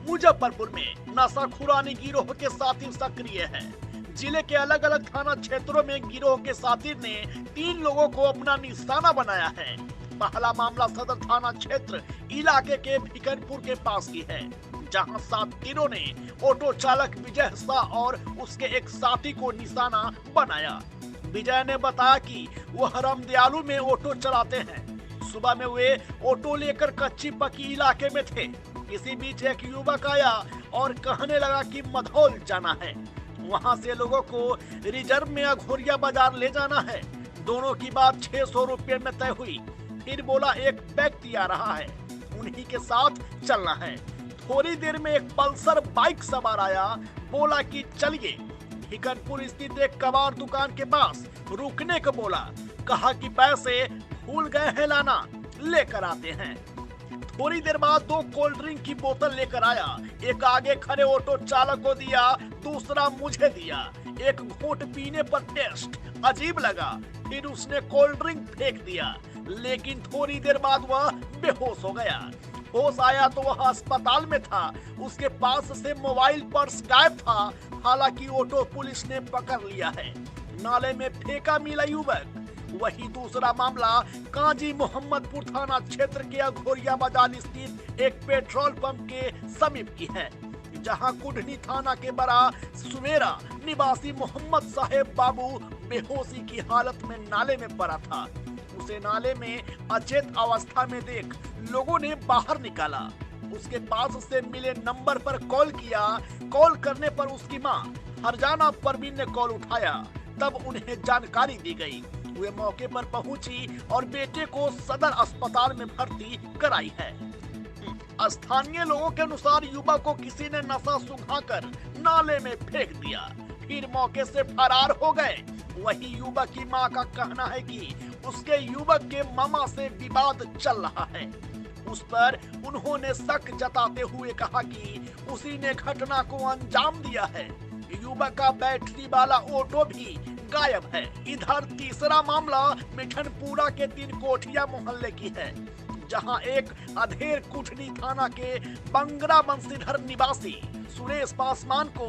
मुजफ्फरपुर में नशाखुरानी गिरोह के साथी सक्रिय हैं। जिले के अलग अलग थाना क्षेत्रों में गिरोह के साथी ने 3 लोगों को अपना निशाना बनाया है। पहला मामला सदर थाना क्षेत्र इलाके के भिकनपुर के पास की है, जहां साथीरों ने ऑटो चालक विजय शाह और उसके एक साथी को निशाना बनाया। विजय ने बताया कि वह रामदयालु में ऑटो चलाते हैं। सुबह में वे ऑटो लेकर कच्ची पक्की इलाके में थे। इसी बीच एक युवक आया और कहने लगा कि मधौल जाना है, वहां से लोगों को रिजर्व में अघोरिया बाजार ले जाना है। दोनों की बात 600 रुपये में तय हुई। फिर बोला एक व्यक्ति आ रहा है, उन्हीं के साथ चलना है। थोड़ी देर में एक पल्सर बाइक सवार आया, बोला कि चलिए। भिकनपुर स्थित एक कबाड़ दुकान के पास रुकने को बोला, कहा कि पैसे भूल गए हैं लाना, लेकर आते हैं। थोड़ी देर बाद 2 कोल्ड ड्रिंक की बोतल लेकर आया। एक आगे खड़े ऑटो चालक को दिया, दूसरा मुझे दिया। एक घूंट पीने पर टेस्ट अजीब लगा, फिर उसने कोल्ड ड्रिंक फेंक दिया, लेकिन थोड़ी देर बाद वह बेहोश हो गया। होश आया तो वह अस्पताल में था। उसके पास से मोबाइल पर्स गायब था। हालांकि ऑटो पुलिस ने पकड़ लिया है। नाले में फेंका मिला युवक। वही दूसरा मामला काजी मोहम्मदपुर थाना क्षेत्र के अघोरिया बाजार स्थित एक पेट्रोल पंप के समीप की है, जहां कुढ़नी थाना के बड़ा सुमेरा निवासी मोहम्मद साहेब बाबू बेहोशी की हालत में नाले में पड़ा था। उसे नाले में अचेत अवस्था में देख लोगों ने बाहर निकाला। उसके पास से मिले नंबर पर कॉल किया। कॉल करने पर उसकी मां हरजाना परवीन ने कॉल उठाया, तब उन्हें जानकारी दी गई। वे मौके पर पहुंची और बेटे को सदर अस्पताल में भर्ती कराई है। स्थानीय लोगों के अनुसार युवक को किसी ने नशा सुंघाकर नाले में फेंक दिया, फिर मौके से फरार हो गए। वही युवक की मां का कहना है कि उसके युवक के मामा से विवाद चल रहा है। उस पर उन्होंने शक जताते हुए कहा कि उसी ने घटना को अंजाम दिया है। युवक का बैटरी वाला ऑटो भी गायब है। इधर तीसरा मामला मिठनपुरा के 3 कोठिया मोहल्ले की है, जहां एक अधेर कुठनी थाना के बंगरा बंशीधर निवासी सुरेश पासवान को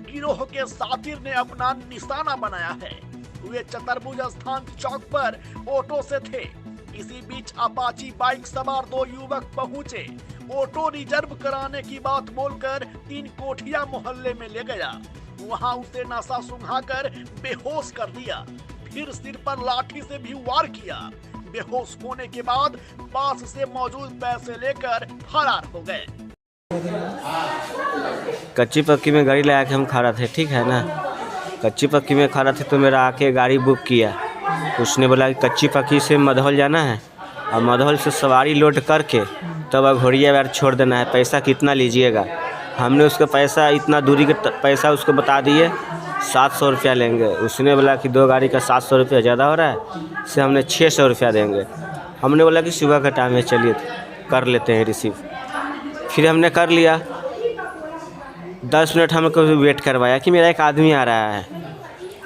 गिरोह के साथी ने अपना निशाना बनाया है। वे चतुर्भुज स्थान चौक पर ऑटो से थे। इसी बीच अपाची बाइक सवार 2 युवक पहुंचे। ऑटो रिजर्व कराने की बात बोलकर 3 कोठिया मोहल्ले में ले गया। वहां उसे नशा सुंघाकर बेहोश कर दिया, फिर सिर पर लाठी से भी वार किया। बेहोश होने के बाद पास से मौजूद पैसे लेकर फरार हो गए। कच्ची पक्की में गाड़ी लगा के हम खड़ा थे, ठीक है ना। कच्ची पक्की में खड़ा थे तो मेरा आके गाड़ी बुक किया। उसने बोला कि कच्ची पक्की से मधौल जाना है और मधौल से सवारी लोड करके तब अघोरिया बाजार छोड़ देना है। पैसा कितना लीजिएगा? हमने उसका पैसा इतना दूरी के पैसा उसको बता दिए, 700 रुपया लेंगे। उसने बोला कि 2 गाड़ी का 700 रुपया ज़्यादा हो रहा है, से हमने 600 रुपया देंगे। हमने बोला कि सुबह का टाइम है, चलिए कर लेते हैं रिसीव। फिर हमने कर लिया। 10 मिनट हमको वेट करवाया कि मेरा एक आदमी आ रहा है।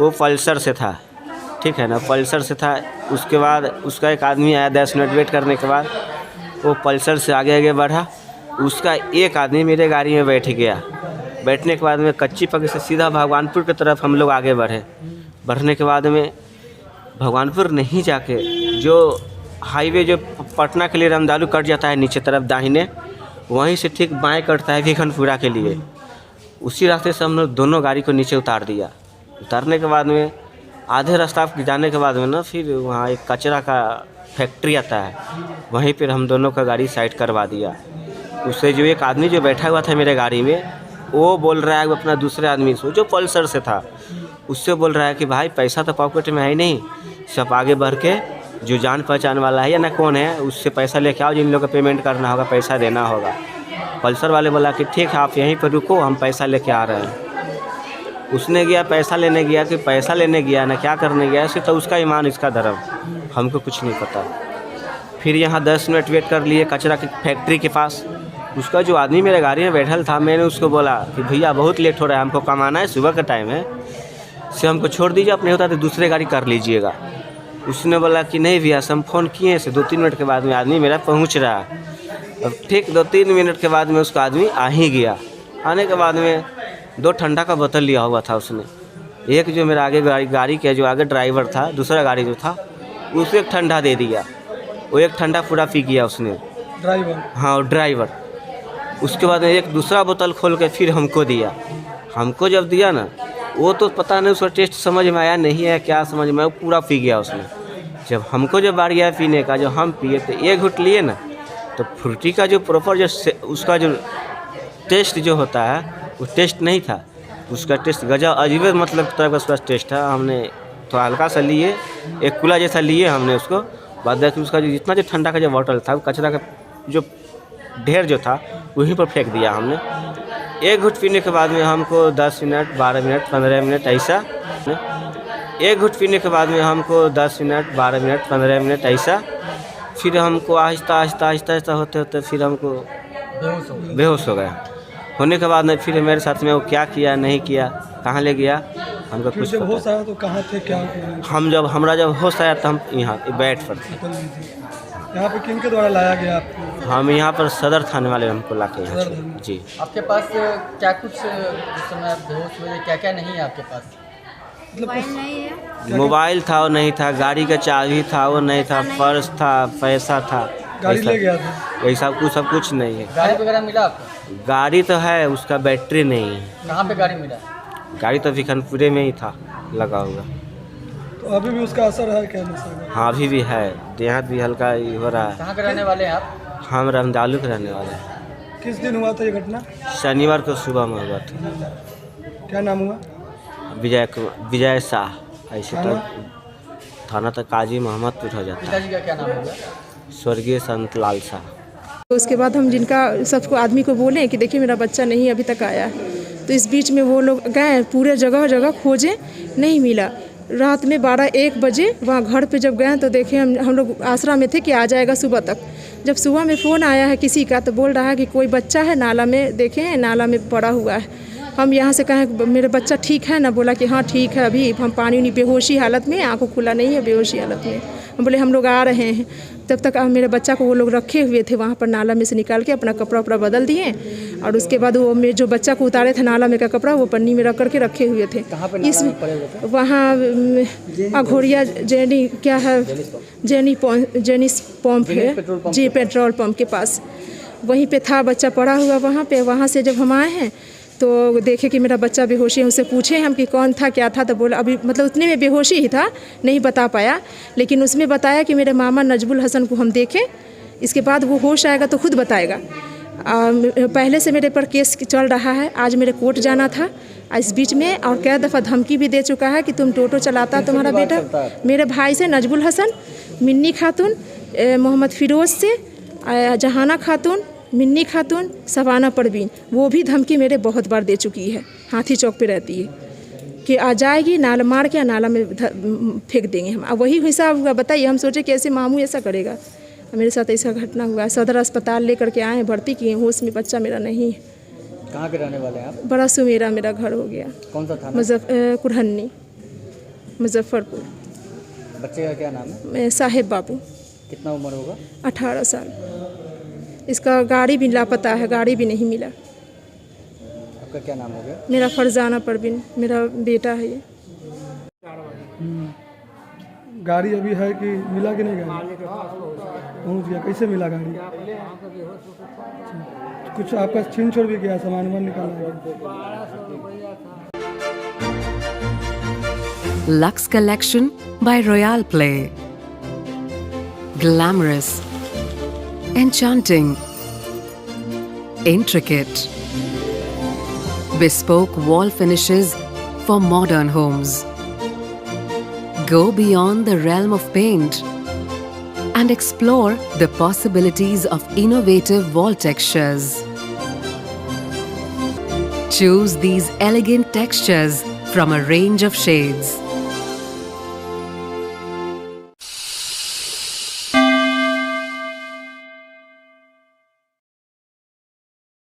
वो पल्सर से था, ठीक है ना, पल्सर से था। उसके बाद उसका एक आदमी आया। 10 मिनट वेट करने के बाद वो पल्सर से आगे आगे बढ़ा। उसका एक आदमी मेरे गाड़ी में बैठ गया। बैठने के बाद में कच्ची पक्की से सीधा भगवानपुर की तरफ हम लोग आगे बढ़े। बढ़ने के बाद में भगवानपुर नहीं जाके जो हाईवे जो पटना के लिए रामदयालु कट जाता है नीचे तरफ दाहिने, वहीं से ठीक बाएं कटता है भिखनपुरा के लिए। उसी रास्ते से हम लोग दोनों गाड़ी को नीचे उतार दिया। उतारने के बाद में आधे रास्ता जाने के बाद में ना फिर वहाँ एक कचरा का फैक्ट्री आता है, वहीं पर हम दोनों का गाड़ी साइड करवा दिया। उससे जो एक आदमी जो बैठा हुआ था मेरे गाड़ी में, वो बोल रहा है अपना दूसरे आदमी से जो पल्सर से था, उससे बोल रहा है कि भाई पैसा तो पॉकेट में है ही नहीं, सब आगे बढ़ के जो जान पहचान वाला है या ना कौन है उससे पैसा लेके आओ, जिन लोगों को पेमेंट करना होगा, पैसा देना होगा। पल्सर वाले बोला कि ठीक है आप यहीं पर रुको, हम पैसा लेके आ रहे हैं। उसने गया पैसा लेने गया, कि पैसा लेने गया ना क्या करने गया, इससे तो उसका ईमान इसका धर्म, हमको कुछ नहीं पता। फिर यहाँ 10 मिनट वेट कर लिए कचरा की फैक्ट्री के पास। उसका जो आदमी मेरे गाड़ी में बैठल था, मैंने उसको बोला कि भैया बहुत लेट हो रहा है, हमको कमाना है, सुबह का टाइम है, से हमको छोड़ दीजिए, अपने होता तो दूसरे गाड़ी कर लीजिएगा। उसने बोला कि नहीं भैया, हम फ़ोन किए से 2-3 मिनट के बाद में आदमी मेरा पहुंच रहा है। अब ठीक 2-3 मिनट के बाद में उसका आदमी आ ही गया। आने के बाद में 2 ठंडा का बोतल लिया हुआ था उसने। एक जो मेरा आगे गाड़ी के जो आगे ड्राइवर था, दूसरा गाड़ी जो था, उसको एक ठंडा दे दिया। वो एक ठंडा पूरा पी गया उसने, ड्राइवर। हाँ ड्राइवर। उसके बाद में एक दूसरा बोतल खोल के फिर हमको दिया। हमको जब दिया ना, वो तो पता नहीं उसका टेस्ट समझ में आया नहीं है क्या समझ में, वो पूरा पी गया उसने। जब हमको जब बारी आया पीने का, जब हम पिए तो एक घुट लिए ना, तो फ्रूटी का जो प्रॉपर जो उसका जो टेस्ट जो होता है वो टेस्ट नहीं था। उसका टेस्ट गजब अजीब मतलब तरह का उसका टेस्ट था। हमने थोड़ा हल्का सा लिए, एक कुला जैसा लिए हमने उसको। बाद में उसका जो जितना जो ठंडा का जो बॉटल था, वो कचरा का जो ढेर जो था वहीं पर फेंक दिया हमने। एक घुट पीने के बाद में हमको 10 मिनट, 12 मिनट, 15 मिनट ऐसा, एक घुट पीने के बाद में हमको 10 मिनट, 12 मिनट, 15 मिनट ऐसा, फिर हमको आहिस्ता आहिस्ता आहिस्ता आहिस्ता होते होते फिर हमको बेहोश हो गया। होने के बाद में फिर मेरे साथ में वो क्या किया नहीं किया, कहाँ ले गया हमको कुछ जब पता। होश आया तो कहाँ थे, क्या हमरा जब होश आया तो हम यहाँ बेड पर थे। यहाँ पे किन के द्वारा लाया गया आपको? हम यहाँ पर सदर थाने वाले हमको ला के यहाँ छोड़े। जी। आपके पास क्या कुछ जिस समय आप बेहोश हुए, क्या क्या नहीं है आपके पास? मोबाइल था वो नहीं था, गाड़ी का चाबी था वो नहीं था, पर्स था, पैसा था, गाड़ी ले गया था? ऐसा सब कुछ नहीं है। गाड़ी वगैरह मिला आपको? गाड़ी तो है, उसका बैटरी नहीं है। कहाँ पे गाड़ी मिला? गाड़ी तो भिखनपुरे में ही था लगा हुआ। तो अभी भी उसका असर है क्या नशा का? हाँ अभी भी है, देहात भी हल्का ही हो रहा है। कहाँ के रहने वाले हैं आप? हम रमदालू के रहने वाले हैं। किस दिन हुआ था ये घटना? शनिवार को सुबह में हुआ था। क्या नाम हुआ? विजय शाह। ऐसे तो थाना तक काजी मोहम्मदपुर हो जाता है। पिताजी का क्या नाम होगा? स्वर्गीय संत लाल शाह। उसके बाद हम जिनका सबको आदमी को बोले कि देखिए मेरा बच्चा नहीं अभी तक आया है, तो इस बीच में वो लोग गए पूरे जगह जगह खोजे, नहीं मिला। रात में 12-1 बजे वहाँ घर पे जब गए तो देखे हम लोग आसरा में थे कि आ जाएगा सुबह तक। जब सुबह में फ़ोन आया है किसी का तो बोल रहा है कि कोई बच्चा है नाला में, देखें नाला में पड़ा हुआ है। हम यहाँ से कहें मेरे बच्चा ठीक है ना, बोला कि हाँ ठीक है, अभी हम पानी बेहोशी हालत में, आँखों खुला नहीं है, बेहोशी हालत में। हम बोले हम लोग आ रहे हैं। तब तक मेरे बच्चा को वो लोग रखे हुए थे वहाँ पर नाला में से निकाल के अपना कपड़ा उपड़ा बदल दिए, और उसके बाद वो में जो बच्चा को उतारे थे नाला में का कपड़ा वो पन्नी में रख करके रखे हुए थे। इस वहाँ अघोरिया जैनी क्या है, जेनिस पंप है जी, पेट्रोल पंप के पास, वहीं पे था बच्चा पड़ा हुआ वहाँ पे। वहाँ से जब हम आए हैं तो देखे कि मेरा बच्चा बेहोशी है। उससे पूछे हम कि कौन था क्या था, तो बोला अभी मतलब उतने में बेहोशी ही था, नहीं बता पाया। लेकिन उसमें बताया कि मेरे मामा नजबुल हसन को हम देखे, इसके बाद वो होश आएगा तो खुद बताएगा। पहले से मेरे पर केस चल रहा है, आज मेरे कोर्ट जाना था इस बीच में, और कई दफ़ा धमकी भी दे चुका है कि तुम टोटो चलाता तुम्हारा बेटा। मेरे भाई से नजबुल हसन, मिन्नी खातून, मोहम्मद फिरोज़ से, जहाना खातून, मिन्नी खातून, सवाना परवीन, वो भी धमकी मेरे बहुत बार दे चुकी है। हाथी चौक पे रहती है कि आ जाएगी, नाला मार के नाला में फेंक देंगे हम। अब वही हिसाब हुआ, बताइए। हम सोचे कैसे मामू ऐसा करेगा, मेरे साथ ऐसा घटना हुआ। सदर अस्पताल लेकर के आए, भर्ती किए, होश में बच्चा मेरा नहीं है। कहाँ के रहने वाले हैं आप? बड़ा सुमेरा मेरा घर हो गया। कौन सा थाना? कुरहन्नी, मुजफ्फरपुर। बच्चे का क्या नाम है? साहेब बाबू। कितना उम्र होगा? 18 साल। इसका गाड़ी भी लापता है, गाड़ी भी नहीं मिला। आपका क्या नाम हो गया? मेरा फरजाना परवीन, मेरा बेटा है ये। गाड़ी अभी है कि मिला कि नहीं? गाड़ी पहुँच गया, कैसे मिला गाड़ी? कुछ आपका छीन छोड़ भी गया, सामान वामान निकालना? Lux Collection by Royal Play. Glamorous, enchanting, intricate, bespoke wall finishes for modern homes. Go beyond the realm of paint and explore the possibilities of innovative wall textures. Choose these elegant textures from a range of shades.